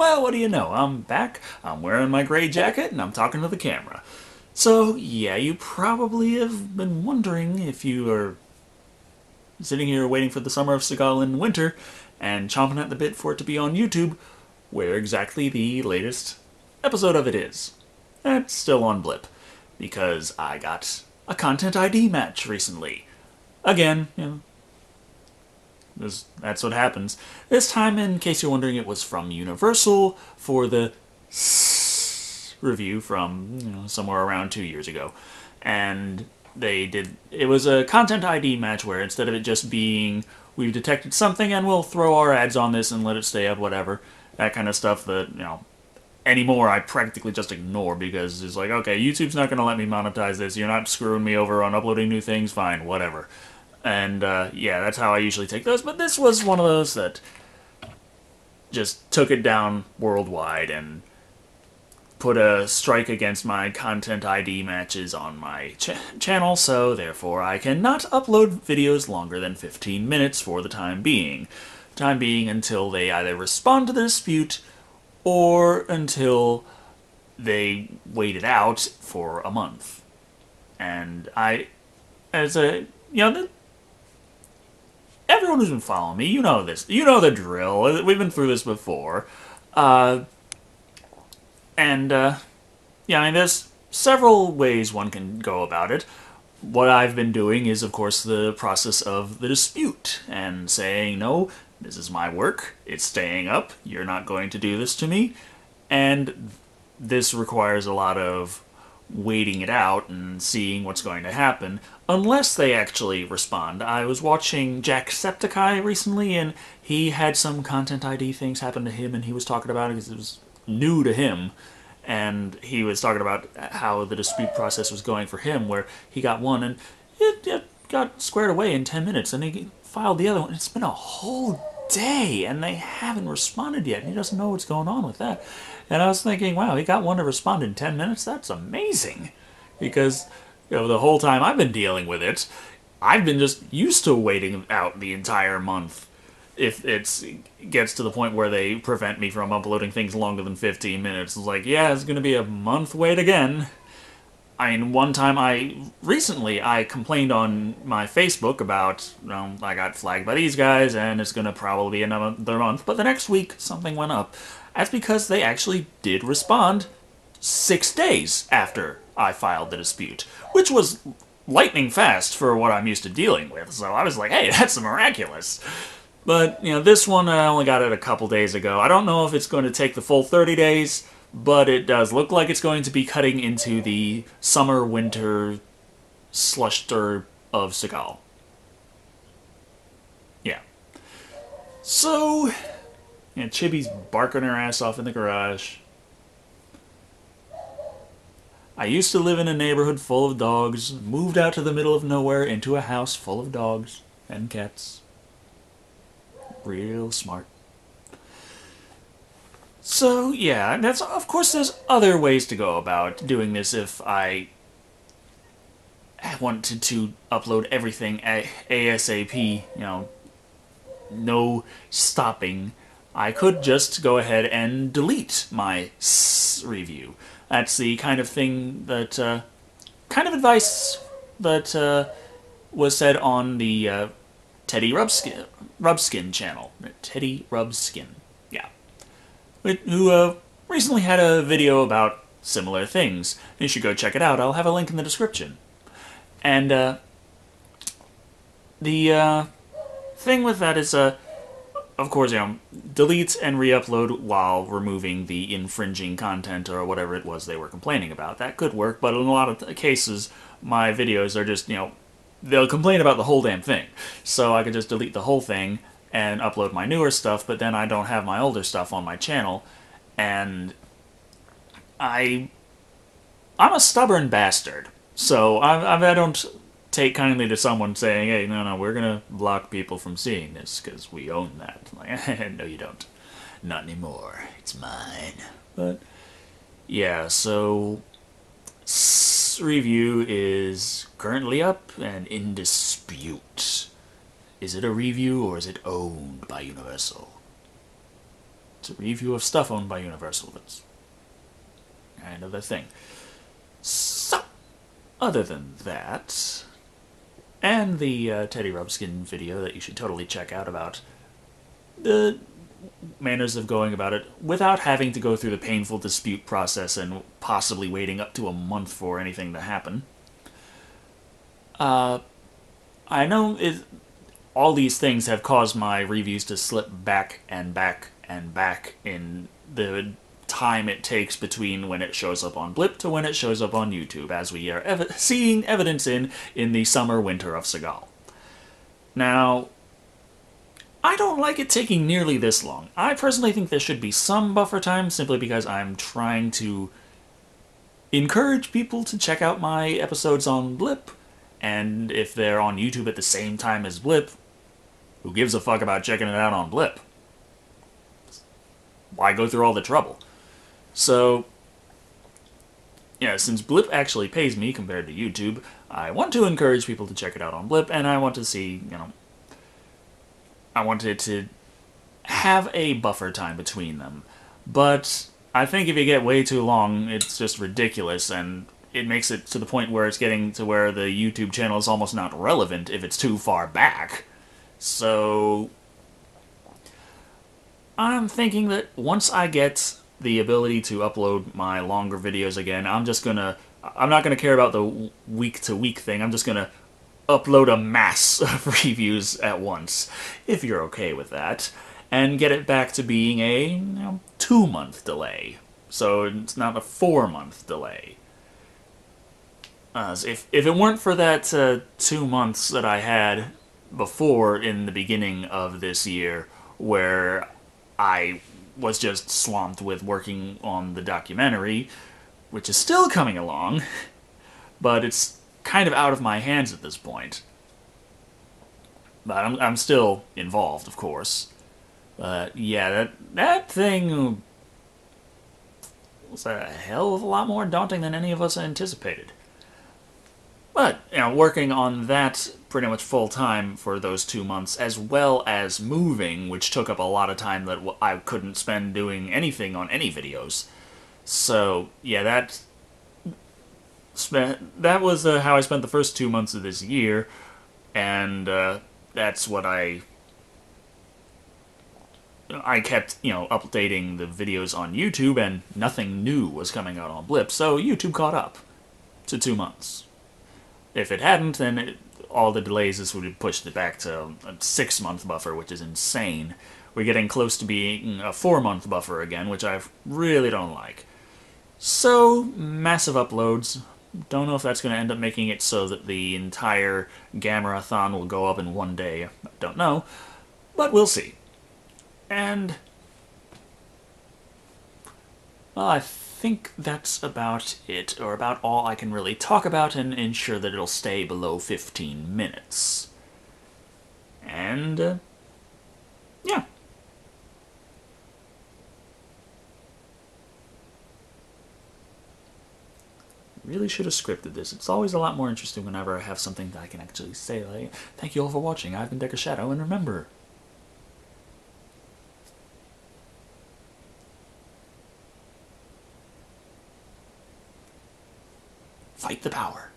Well, what do you know? I'm back, I'm wearing my gray jacket, and I'm talking to the camera. So, yeah, you probably have been wondering if you are sitting here waiting for the Summer of Seagal in winter and chomping at the bit for it to be on YouTube, where exactly the latest episode of it is. It's still on Blip, because I got a Content ID match recently. Again, that's what happens. This time, in case you're wondering, it was from Universal for the review from somewhere around 2 years ago. And it was a Content ID match where instead of it just being, we've detected something and we'll throw our ads on this and let it stay up, whatever, that kind of stuff that, anymore I practically just ignore because it's like, okay, YouTube's not going to let me monetize this, you're not screwing me over on uploading new things, fine, whatever. And, yeah, that's how I usually take those, but this was one of those that just took it down worldwide and put a strike against my Content ID matches on my channel, so therefore I cannot upload videos longer than 15 minutes for the time being. Time being until they either respond to the dispute or until they wait it out for a month. And everyone who's been following me, you know this. You know the drill. We've been through this before. There's several ways one can go about it. What I've been doing is, of course, the process of the dispute and saying, no, this is my work, it's staying up, you're not going to do this to me, and this requires a lot of waiting it out and seeing what's going to happen, unless they actually respond. I was watching Jacksepticeye recently, and he had some Content ID things happen to him, and he was talking about it because it was new to him, and he was talking about how the dispute process was going for him, where he got one, and it got squared away in 10 minutes, and he filed the other one. It's been a whole day, and they haven't responded yet, and he doesn't know what's going on with that. And I was thinking, wow, he got one to respond in 10 minutes? That's amazing. Because, the whole time I've been dealing with it, I've been just used to waiting out the entire month. If it gets to the point where they prevent me from uploading things longer than 15 minutes, it's like, yeah, it's going to be a month wait again. I mean, one time recently I complained on my Facebook about, I got flagged by these guys and it's going to probably be another month, but the next week something went up. That's because they actually did respond 6 days after I filed the dispute, which was lightning fast for what I'm used to dealing with, so I was like, hey, that's miraculous. But, this one I only got it a couple days ago. I don't know if it's going to take the full 30 days, but it does look like it's going to be cutting into the summer-winter slushter of Seagal. Yeah. So, Chibi's barking her ass off in the garage. I used to live in a neighborhood full of dogs, moved out to the middle of nowhere into a house full of dogs and cats. Real smart. So, yeah, of course there's other ways to go about doing this if I wanted to upload everything ASAP, no stopping. I could just go ahead and delete my review. That's the kind of thing that, kind of advice that was said on the Teddy Rubskin channel. Teddy Rubskin, yeah. Who recently had a video about similar things. You should go check it out. I'll have a link in the description. And the thing with that is, of course, delete and re-upload while removing the infringing content or whatever it was they were complaining about. That could work, but in a lot of cases, my videos are just, they'll complain about the whole damn thing. So I could just delete the whole thing and upload my newer stuff, but then I don't have my older stuff on my channel, and I'm a stubborn bastard, so I don't take kindly to someone saying, hey, no, we're gonna block people from seeing this, because we own that. Like, no you don't. Not anymore. It's mine. But, yeah, so review is currently up and in dispute. Is it a review or is it owned by Universal? It's a review of stuff owned by Universal. That's kind of the thing. So, other than that, and the Teddy Rubskin video that you should totally check out about the manners of going about it without having to go through the painful dispute process and possibly waiting up to a month for anything to happen. I know all these things have caused my reviews to slip back and back and back in the time it takes between when it shows up on Blip to when it shows up on YouTube, as we are seeing evidence in the Summer-Winter of Seagal. Now, I don't like it taking nearly this long. I personally think there should be some buffer time, simply because I'm trying to encourage people to check out my episodes on Blip, and if they're on YouTube at the same time as Blip, who gives a fuck about checking it out on Blip? Why go through all the trouble? So, yeah, since Blip actually pays me compared to YouTube, I want to encourage people to check it out on Blip, and I want to see, I want it to have a buffer time between them. But I think if you get way too long, it's just ridiculous, and it makes it to the point where it's getting to where the YouTube channel is almost not relevant if it's too far back. So I'm thinking that once I get the ability to upload my longer videos again, I'm not gonna care about the week-to-week thing. I'm just gonna upload a mass of reviews at once, if you're okay with that, and get it back to being a 2-month delay. So it's not a 4-month delay. If it weren't for that 2 months that I had before in the beginning of this year, where I was just swamped with working on the documentary, which is still coming along, but it's kind of out of my hands at this point. But I'm still involved, of course. But yeah, that thing was a hell of a lot more daunting than any of us anticipated. But, working on that pretty much full-time for those 2 months, as well as moving, which took up a lot of time that I couldn't spend doing anything on any videos. So, yeah, that was how I spent the first 2 months of this year, and that's what I kept, updating the videos on YouTube, and nothing new was coming out on Blip, so YouTube caught up to 2 months. If it hadn't, then all the delays, this would have pushed it back to a 6-month buffer, which is insane. We're getting close to being a 4-month buffer again, which I really don't like. So, massive uploads. Don't know if that's going to end up making it so that the entire Gamerathon will go up in one day. Don't know, but we'll see. And, well, I think that's about it, or about all I can really talk about and ensure that it'll stay below 15 minutes. And, yeah. Really should have scripted this. It's always a lot more interesting whenever I have something that I can actually say. Like, thank you all for watching. I've been Decker Shado, and remember, fight the power.